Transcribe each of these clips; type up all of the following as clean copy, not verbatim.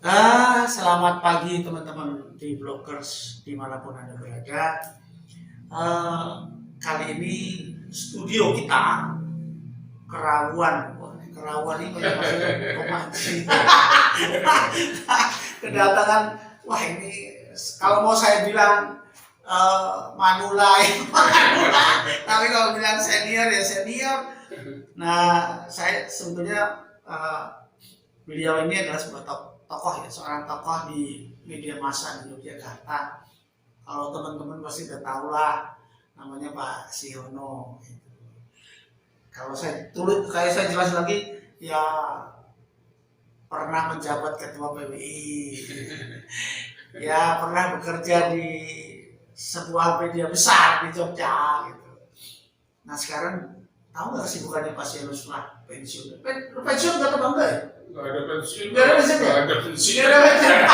Selamat pagi teman-teman di Bloggers dimanapun Anda berada. Eh, Kali ini studio kita kerawan. Kerawan ini banyak maksudnya pemancing. Kedatangan, wah ini kalau mau saya bilang manula ya manula. Tapi kalau bilang senior ya senior. Nah, saya sebetulnya beliau ini adalah sebuah tokoh ya, seorang tokoh di media massa di Yogyakarta. Kalau teman-teman pasti udah tahu lah, namanya Pak Siono. Kalau kayak saya jelas lagi, ya pernah menjabat ketua PBI, ya pernah bekerja di sebuah media besar di Jogja gitu. Nah sekarang tahu nggak sih bukannya Pak Siono setelah pensiun? Pensiun nggak terbang ya? Nggak ada pensiun. Nggak ada pensiun ya? Nggak ada pensiun. Nggak ada pensiun.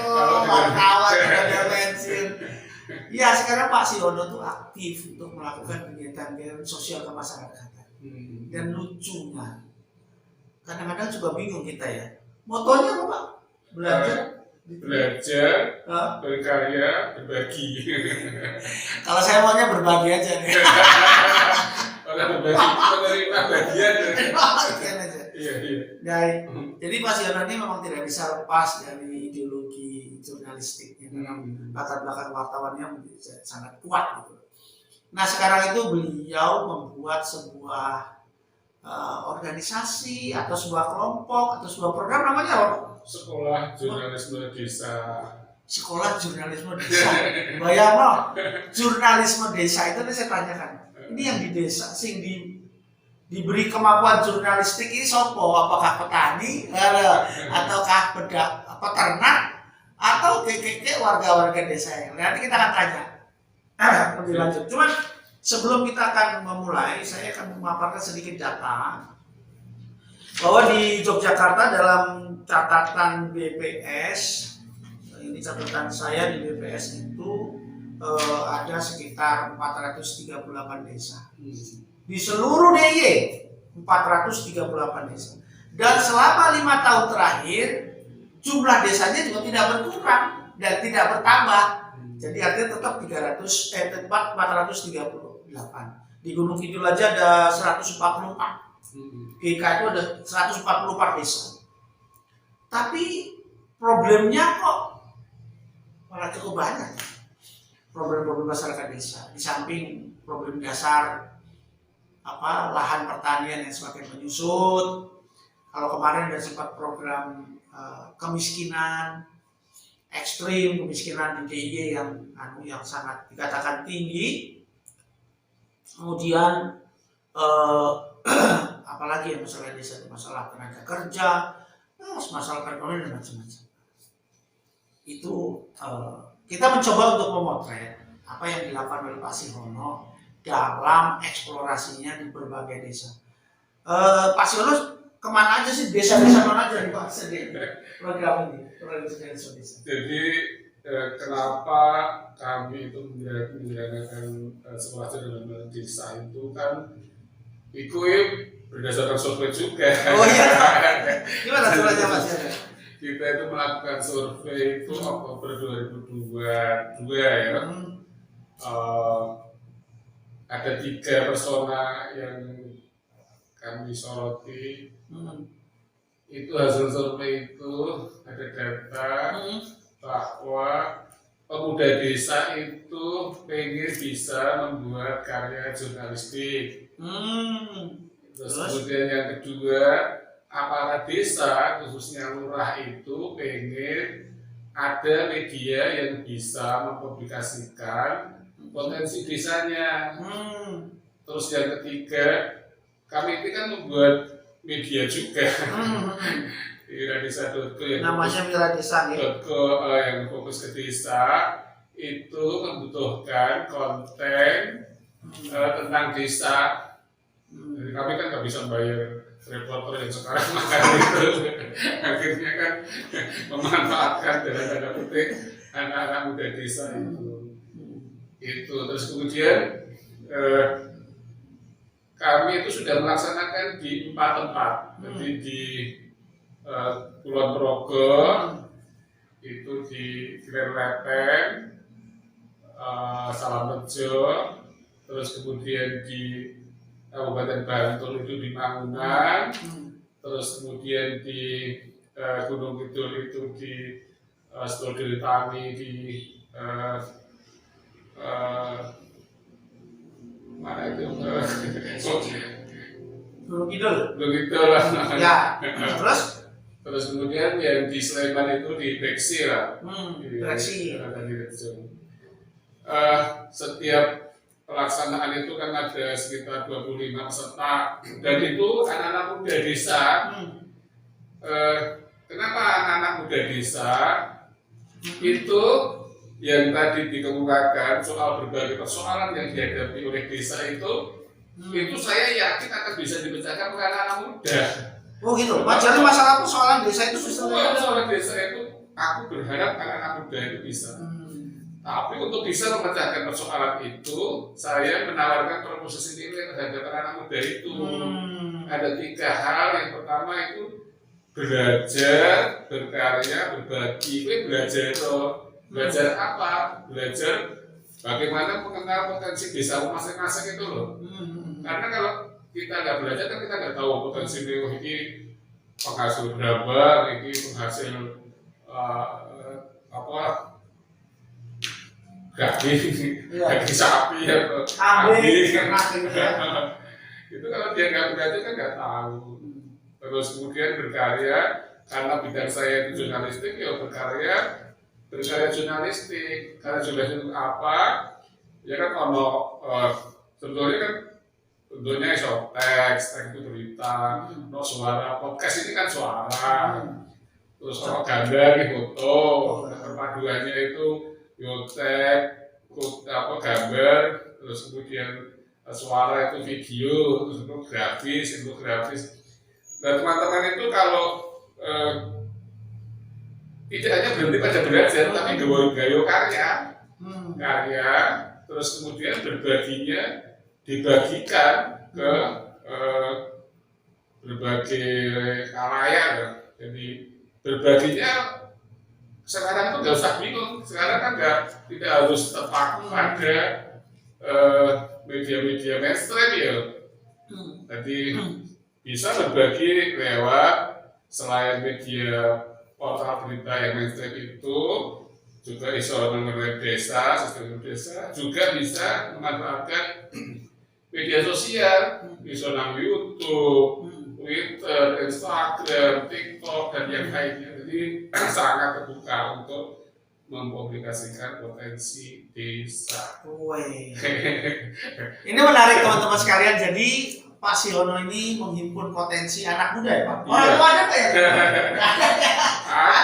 Kalau wartawan nggak ada pensiun. Ya sekarang Pak Siono tuh aktif untuk melakukan kegiatan sosial kemasyarakatan. Dan lucunya, kadang-kadang juga bingung kita ya. Motonya apa Pak? Belajar, berkarya, berbagi. Kalau saya maunya berbagi aja nih. Kalau berbagi, menerima bagian. Bagian aja. Iya. Jadi Pak Siono ini memang tidak bisa lepas dari ideologi jurnalistiknya. Latar belakang wartawannya sangat kuat gitu. Nah sekarang itu beliau membuat sebuah organisasi atau sebuah kelompok atau sebuah program namanya apa? Sekolah Jurnalisme Desa. Sekolah Jurnalisme Desa. Bayang jurnalisme desa itu saya tanyakan. Ini yang di desa, sing diberi kemampuan jurnalistik ini sopo? Apakah petani, ataukah peternak, atau warga-warga desa yang nanti kita akan tanya lebih lanjut. Cuman sebelum kita akan memulai, saya akan memaparkan sedikit data bahwa di Yogyakarta dalam catatan BPS, ini catatan saya di BPS itu ada sekitar 438 desa. Di seluruh DIY 438 desa. Dan selama 5 tahun terakhir jumlah desanya juga tidak berkurang dan tidak bertambah. Jadi artinya tetap 438. Di Gunung Kidul aja ada 144. GK itu ada 144 desa. Tapi problemnya kok malah cukup banyak. Problem-problem masyarakat desa. Di samping problem dasar lahan pertanian yang semakin menyusut. Kalau kemarin ada sempat program kemiskinan ekstrim, kemiskinan di DIY yang sangat dikatakan tinggi. Kemudian apalagi yang masalah desa, masalah tenaga kerja, masalah perekonomian dan macam-macam. Itu kita mencoba untuk memotret apa yang dilakukan oleh Pak Siono dalam eksplorasinya di berbagai desa. Pak Siono kemana aja sih, desa-desa mana aja nih Pak sedih program ini, program desa. Jadi kenapa kami itu menyelenggarakan sekolah jurnalisme desa itu kan berdasarkan survei juga. Oh iya. Gimana surveinya Mas? Kita itu melakukan survei itu Oktober 2022 ya. Ada 3 persona yang kami soroti. Itu hasil survei itu ada data bahwa pemuda desa itu pengen bisa membuat karya jurnalistik. Terus kemudian yang kedua, aparat desa khususnya lurah itu pengen ada media yang bisa mempublikasikan potensi desanya. Terus yang ketiga, kami ini kan membuat media juga. Miradesa.co yang namanya Miradesa ya. Yang fokus ke desa itu membutuhkan konten tentang desa. Jadi kami kan nggak bisa bayar reporter yang sekarang makan itu. Akhirnya kan memanfaatkan dalam tanda petik anak-anak muda desa itu. Terus kemudian kami itu sudah melaksanakan di 4 tempat. Jadi di Kulon Progo, itu di Lepen, Salamrejo, terus kemudian di Kabupaten Bantul itu di Mangunan, terus kemudian di Gunung Kidul itu di Stodil Tani di mana itu Gunung Kidul. Gunung Kidul lah. Ya. Terus kemudian yang di Sleman itu di Beksi lah. Beksi. Setiap pelaksanaan itu kan ada sekitar 25 peserta dan itu anak-anak muda desa. Kenapa anak-anak muda desa itu yang tadi dikemukakan soal berbagai persoalan yang dihadapi oleh desa itu saya yakin akan bisa dipecahkan oleh anak-anak muda. Oh gitu. Jadi masalah persoalan desa itu Semua persoalan desa itu aku berharap anak-anak muda itu bisa. Tapi untuk bisa memecahkan persoalan itu, saya menawarkan proposisi nilai terhadap anak-anak muda itu. Ada 3 hal. Yang pertama itu belajar, berkarya, berbagi. Belajar apa? Belajar bagaimana mengenal potensi desa masing-masing itu loh. Karena kalau kita nggak belajar kan kita nggak tahu potensi ini penghasil berapa, ini penghasil daging sapi atau kambing. Itu kalau dia nggak belajar kan nggak tahu. Terus kemudian berkarya, karena bidang saya itu jurnalistik, ya berkarya jurnalistik. Karena jurnalistik apa? Ya kan kalau sebetulnya kan tentunya iso teks itu berita, no suara, podcast ini kan suara. Terus kalau gambar foto, perpaduannya itu yotek, gambar, terus kemudian suara itu video, terus itu grafis. Dan teman-teman itu kalau tidak hanya berhenti pada belajar, tapi gayo karya, terus kemudian dibagikan ke berbagai khalayak. Jadi berbaginya sekarang itu nggak usah bingung. Sekarang kan tidak harus terpaku pada media-media mainstream ya. Jadi bisa berbagi lewat selain media portal berita yang mainstream itu juga iso mengenai desa, sistem desa, juga bisa memanfaatkan media sosial, iso nang YouTube, Twitter, Instagram, TikTok dan yang lainnya. Jadi sangat terbuka untuk mempublikasikan potensi desa. Ini menarik teman-teman sekalian. Jadi Pak Siono ini menghimpun potensi anak muda ya Pak? Orang tuanya kayak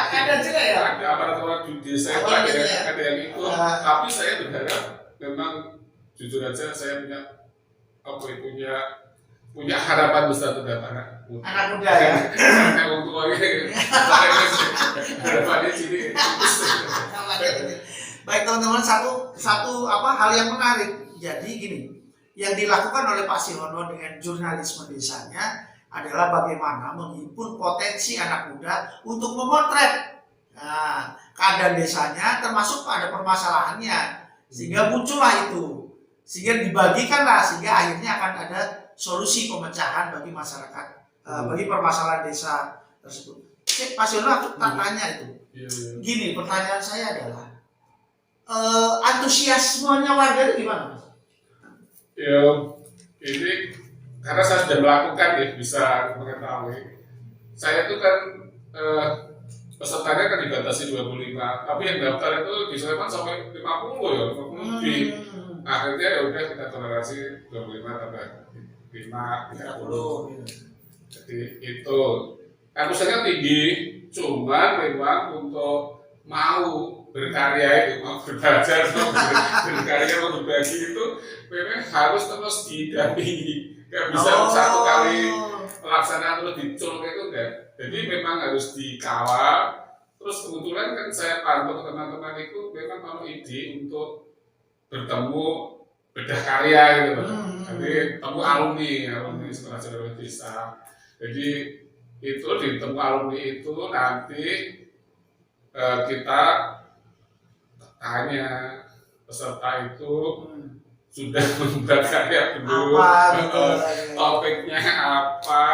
ada juga ya? Ada aparatur di desa itu ada yang ikut. Tapi saya berharap memang jujur aja saya punya harapan besar terhadap anak muda ya? Karena orang tua ini harapannya sini. Baik teman-teman, satu hal yang menarik. Jadi gini, yang dilakukan oleh Pak Siono dengan jurnalisme desanya adalah bagaimana menghimpun potensi anak muda untuk memotret keadaan desanya, termasuk pada permasalahannya, sehingga muncullah itu, sehingga dibagikanlah, sehingga akhirnya akan ada solusi pemecahan bagi masyarakat, bagi permasalahan desa tersebut. Pak Siono, aku tanya itu. Gini, pertanyaan saya adalah antusiasmenya warga itu gimana? Ya, ini karena saya sudah melakukan ya bisa mengetahui. Saya itu kan pesertanya kan dibatasi 25, tapi yang daftar itu di Sleman sampai 50 ya, 50 lebih. Akhirnya ya udah kita toleransi 25 tambah 5, 30. Jadi itu antusiasnya tinggi, cuman memang untuk mau berkarya itu, mau belajar, mau berkarya, mau berbagi itu memang harus terus didampingi. Gak bisa satu kali pelaksanaan terus dicul itu enggak. Jadi memang harus dikawal. Terus kebetulan kan saya pantau teman-teman itu memang mau ide untuk bertemu bedah karya gitu. Jadi temu alumni sekolah jurnalistik desa. Jadi itu di temu alumni itu nanti kita tanya peserta itu sudah membuat karya belum, topiknya apa,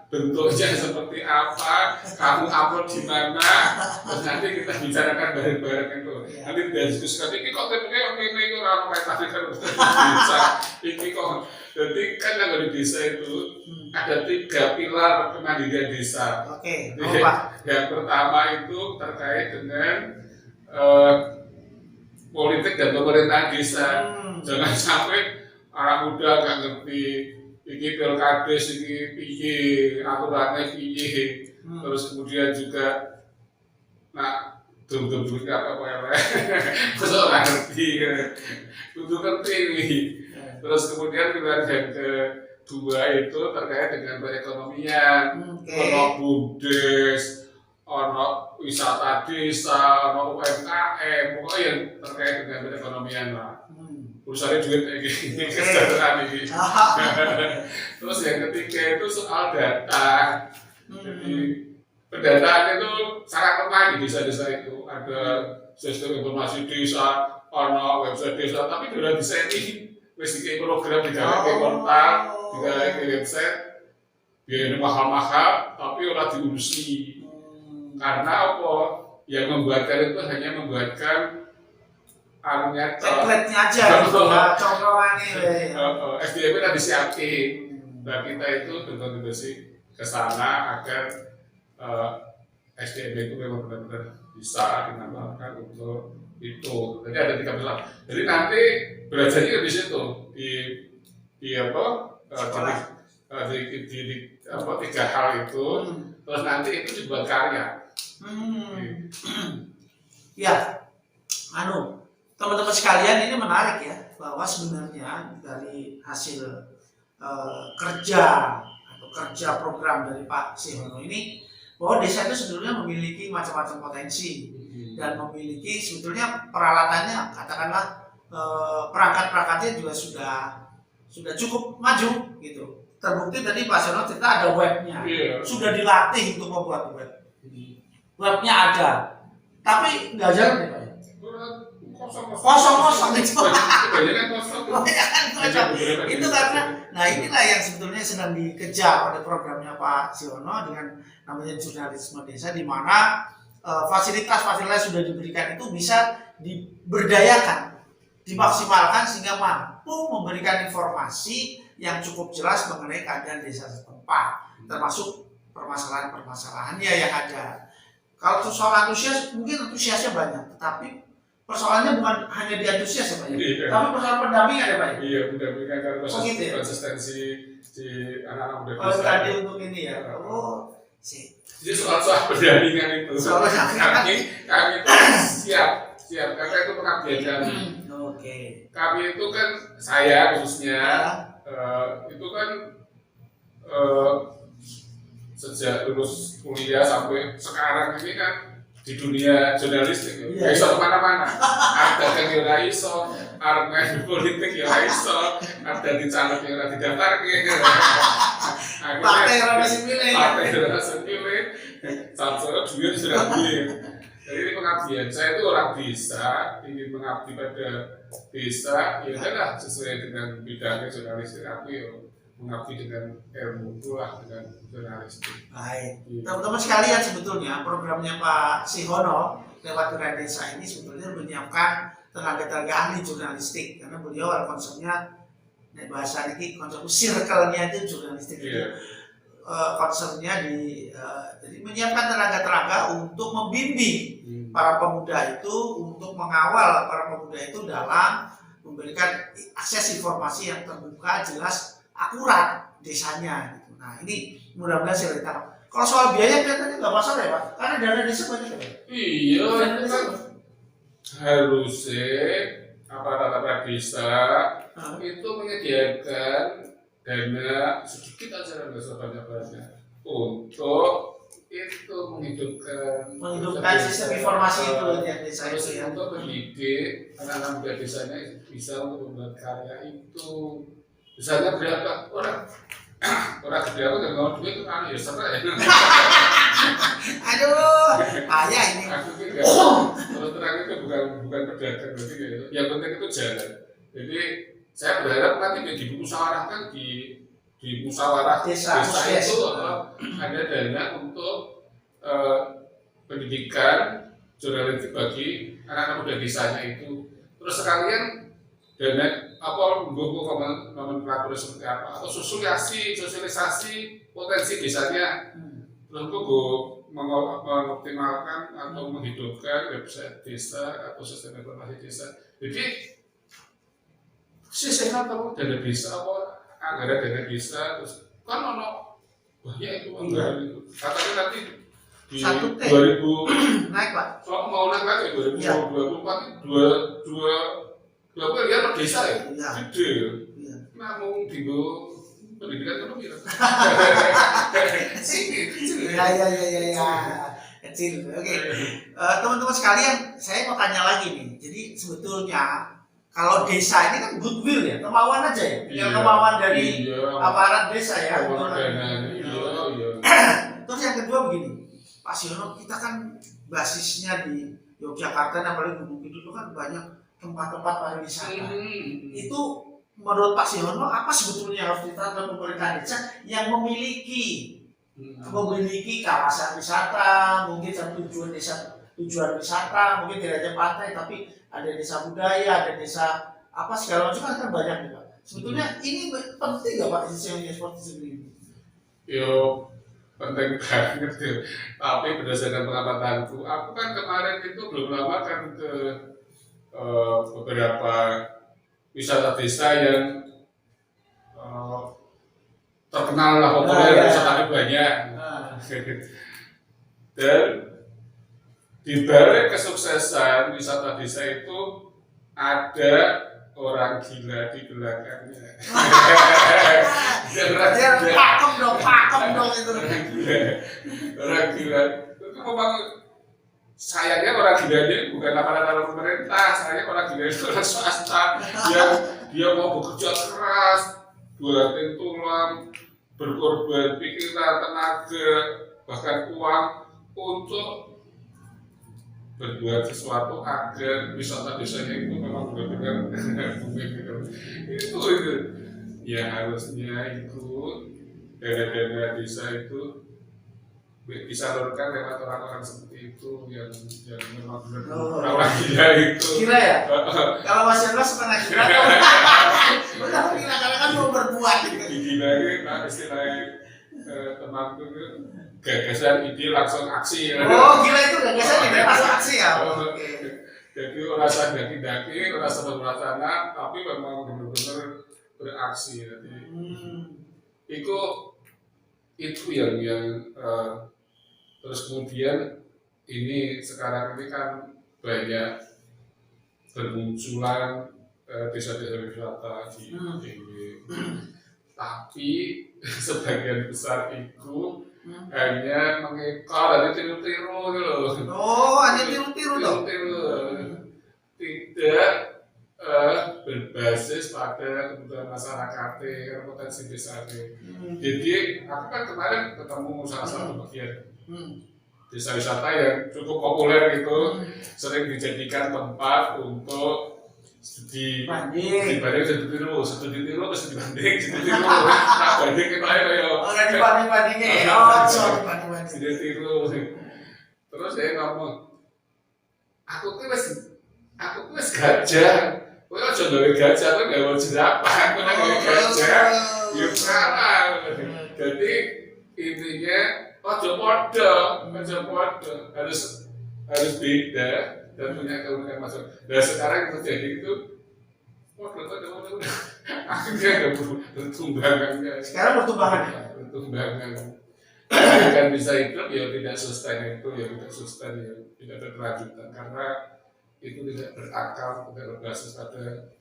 bentuknya seperti apa, kamu upload di mana, terus nanti kita bicarakan bareng-bareng itu. Nanti diskusikan ini kok topiknya ini orang kayak tadi kan udah bisa, ini kok. Jadi kan yang di desa itu ada 3 pilar kemandirian desa. Oke. Yang pertama itu terkait dengan politik dan pemerintahan desa. Jangan sampai anak muda nggak ngerti ini pilkades, ini piye, aturannya piye, terus kemudian juga dum-dum apa terus orang ngerti, itu ngerti ini. Terus kemudian pilihan yang kedua itu terkait dengan perekonomian, ono BUMDes, ono wisata desa, ono UMKM, pokoknya yang terkait dengan perekonomian lah. Urusannya duit kayak gini, kesejahteraan ini. Terus yang ketiga itu soal data. Jadi pendataan itu sangat lemah di desa-desa itu. Ada sistem informasi desa, ono website desa, tapi di desa ini wis iki program digawe portal, digawe website, biayanya mahal-mahal, tapi ora diurusi. Karena apa? Yang membuatkan itu hanya membuatkan anunya template-nya aja, contohannya. SDM itu disiapin. Nah kita itu tentu sih ke sana agar SDM itu memang benar-benar bisa digunakan untuk itu. Jadi ada 3 pilar. Jadi nanti belajarnya di situ di apa di 3 hal itu. Terus nanti itu dibuat karya. Ya, teman-teman sekalian, ini menarik ya, bahwa sebenarnya dari hasil kerja program dari Pak Sihono ini, bahwa desa itu sebetulnya memiliki macam-macam potensi dan memiliki sebetulnya peralatannya, katakanlah perangkat-perangkatnya juga sudah cukup maju gitu. Terbukti tadi Pak Sihono cerita ada webnya, sudah dilatih untuk membuat web. Webnya ada, tapi nggak jalan ya Pak. Kosong itu. Itu karena, nah inilah yang sebetulnya sedang dikejar oleh programnya Pak Sihono dengan namanya jurnalisme desa, di mana fasilitas-fasilitas sudah diberikan itu bisa diberdayakan, dimaksimalkan sehingga mampu memberikan informasi yang cukup jelas mengenai keadaan desa setempat, termasuk permasalahan-permasalahannya yang ada. Kalau soal antusias, mungkin antusiasnya banyak, tetapi persoalannya bukan hanya di antusias ya Pak, tapi persoalan pendampingan ya Pak. Iya, pendampingan karena gitu ya? konsistensi di anak-anak muda desa. Oh tadi untuk ini ya. Jadi soal pendampingan itu. Kami itu siap karena itu pengabdian kami. Kami itu kan saya khususnya itu kan sejak lulus kuliah sampai sekarang ini kan di dunia jurnalistik ya iso kemana-mana. Ada kan yang iso, armen politik yang iso, ada di caleg yang didaftar ke. Partai rasa pilih, satu duit sudah duit. Jadi ini pengabdian. Saya itu orang desa, ingin mengabdi pada desa, ya udahlah sesuai dengan bidangnya jurnalistik aku ya. Mengabdi dengan ilmu pula dengan jurnalistik. Baik, teman-teman sekalian, sebetulnya programnya Pak Sihono lewat Gerai Desa ini sebetulnya menyiapkan tenaga-tenaga ahli jurnalistik, karena beliau konsepnya bahasa ini konsep circle-nya itu jurnalistik. Concernnya jadi menyiapkan tenaga-tenaga untuk membimbing para pemuda itu, untuk mengawal para pemuda itu dalam memberikan akses informasi yang terbuka, jelas, akurat desanya gitu. Nah ini mudah-mudahan saya ditangkap. Kalau soal biaya kelihatannya nggak masalah ya Pak, karena dana desa banyak ya. Iya, kan harusnya aparat desa itu menyediakan dana sedikit aja, nggak sebanyak-banyak untuk itu menghidupkan sistem informasi itu yang desa itu ya. Untuk mendidik anak-anak muda desanya bisa untuk membuat karya itu. Misalnya berapa orang orang gede aku nggak mau duit kan ya serah ya. Aduh, bahaya ini. Aku ini nggak terus terang itu bukan pedagang berarti gitu. Yang penting itu jalan. Jadi saya berharap nanti dimusyawarahkan di musyawarah Desa itu ada dana untuk pendidikan jurnalistik bagi anak-anak muda desanya itu. Terus sekalian dana nomenklatur seperti apa atau sosialisasi potensi desanya. Terus gue mengoptimalkan atau menghidupkan website desa atau sistem informasi desa. Jadi sistemnya tahu dana desa apa anggaran dana desa terus kan banyak itu anggaran itu. Katanya nanti di 2000 naik Pak. Mau naik lagi 2024 dua miliar per desa ya, gede ya. Namun di pendidikan ekonomi ya. Kecil. Oke. Teman-teman sekalian, saya mau tanya lagi nih. Jadi sebetulnya kalau desa ini kan goodwill ya, kemauan aja ya. Tinggal kemauan dari aparat desa ya. Terus yang kedua begini, Pak Siono, kita kan basisnya di Yogyakarta dan paling Gunung Kidul itu kan banyak tempat-tempat pariwisata. Itu menurut Pak Siono apa sebetulnya harus diterapkan pemerintah desa yang memiliki kawasan wisata, mungkin tujuan wisata, mungkin tidak hanya pantai tapi ada desa budaya, ada desa apa segala macam kan banyak juga. Sebetulnya ini penting nggak Pak sistemnya seperti ini? Yo penting banget tuh. Tapi berdasarkan pengamatanku, aku kan kemarin itu belum lama kan ke beberapa wisata desa yang terkenal lah populer, wisatanya banyak. Dan di balik kesuksesan wisata desa itu ada orang gila di belakangnya. Pakem dong itu. Orang gila itu memang sayangnya orang gila ini bukan aparat pemerintah, sayangnya orang gila itu orang swasta yang dia mau bekerja keras, buatin tulang, berkorban pikiran, tenaga, bahkan uang untuk berbuat sesuatu agar wisata desanya itu memang benar-benar itu ya harusnya itu dana-dana desa itu disalurkan lewat orang-orang seperti itu yang memang benar-benar orang gila itu. Gila ya? Kalau Mas Hendra setengah gila udah gila karena kan mau berbuat gitu. Gila ini istilahnya temanku itu gagasan ide langsung aksi. Oh gila itu gagasan ide langsung aksi ya? Jadi rasa daki-daki, rasa berwacana, tapi memang benar-benar beraksi. Jadi itu yang terus kemudian ini sekarang ini kan banyak bermunculan desa-desa wisata di tapi sebagian besar itu hanya mengekor dan tiru-tiru gitu loh. Oh, hanya tiru-tiru loh. Tidak berbasis pada kebutuhan masyarakat, potensi desa. Jadi aku kan kemarin ketemu salah satu bagian desa wisata yang cukup populer gitu, sering dijadikan tempat untuk studi banding studi tiru terus dibanding studi tiru nah banding kita ya dibanding studi tiru terus dia ngomong aku wis gajah kowe aja gawe gajah kowe gawe jerapah aku nek gawe gajah ya salah jadi intinya aja padha harus beda dan punya keunikan masuk. Dan sekarang yang terjadi itu, akhirnya ada bertumbangan. Sekarang bertumbangan. Kan bisa hidup ya tidak sustain itu, ya tidak sustain ya tidak berkelanjutan karena itu tidak berakal, tidak berbasis pada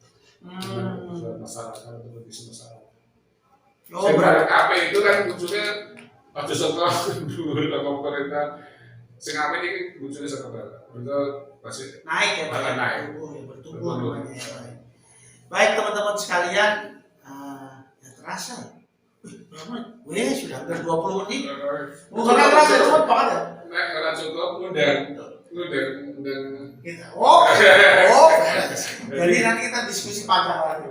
masyarakat atau kondisi masyarakat. Sebenarnya apa itu kan ujungnya ada sekolah dulu pemerintah. Sing apa ini munculnya sekarang, betul masih naik ya, naik, bertumbuh. Baik teman-teman sekalian, ya terasa Wih, sudah hampir 20 menit. Eh, Bukan kerasa cepet banget ya. Nek ora cukup ngundang Kita, beres. Jadi nanti kita diskusi panjang lagi.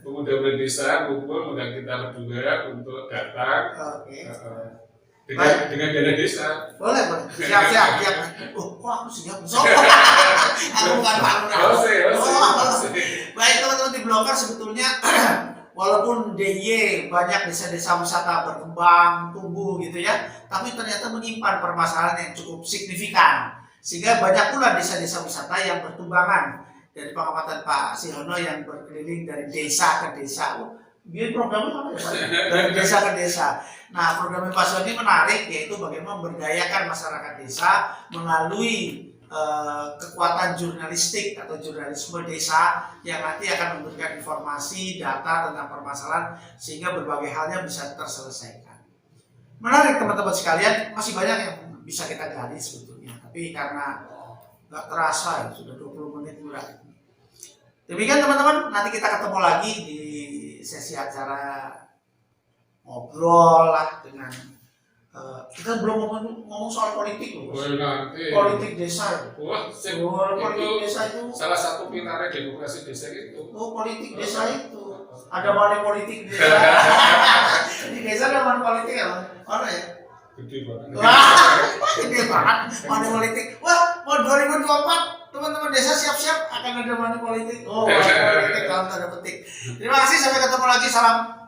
pemuda desa kumpul undang kita berdua untuk datang Oke. dengan dana desa. Boleh. Siap. Oh, kok aku siap? So, aku bukan Pak Lurah. Baik teman-teman di blogger, sebetulnya walaupun DIY banyak desa-desa wisata berkembang, tumbuh gitu ya, tapi ternyata menyimpan permasalahan yang cukup signifikan. Sehingga banyak pula desa-desa wisata yang bertumbangan. Dari pengamatan Pak Sihono yang berkeliling dari desa ke desa. Dia programnya apa ya Pak? Dari desa ke desa. Nah, program Pak Sihono ini menarik, yaitu bagaimana memberdayakan masyarakat desa melalui kekuatan jurnalistik atau jurnalisme desa yang nanti akan memberikan informasi, data tentang permasalahan sehingga berbagai halnya bisa terselesaikan. Menarik teman-teman sekalian, masih banyak yang bisa kita gali sebetulnya, tapi karena nggak terasa ya, sudah 20 menit udah. Demikian teman-teman, nanti kita ketemu lagi di sesi acara ngobrol lah dengan kita belum ngomong soal politik loh. Nanti. Politik desa. Wah, Politik desa itu salah satu pintarnya demokrasi desa itu. Oh, politik desa itu. Ada money politik desa. Di desa ada money politik ya? Mana ya? Gede banget. Wah, gede banget money politik. Wah, mau 2024 teman-teman desa siap-siap akan ada money politik. Oh, money politik dalam tanda petik. Terima kasih, sampai ketemu lagi. Salam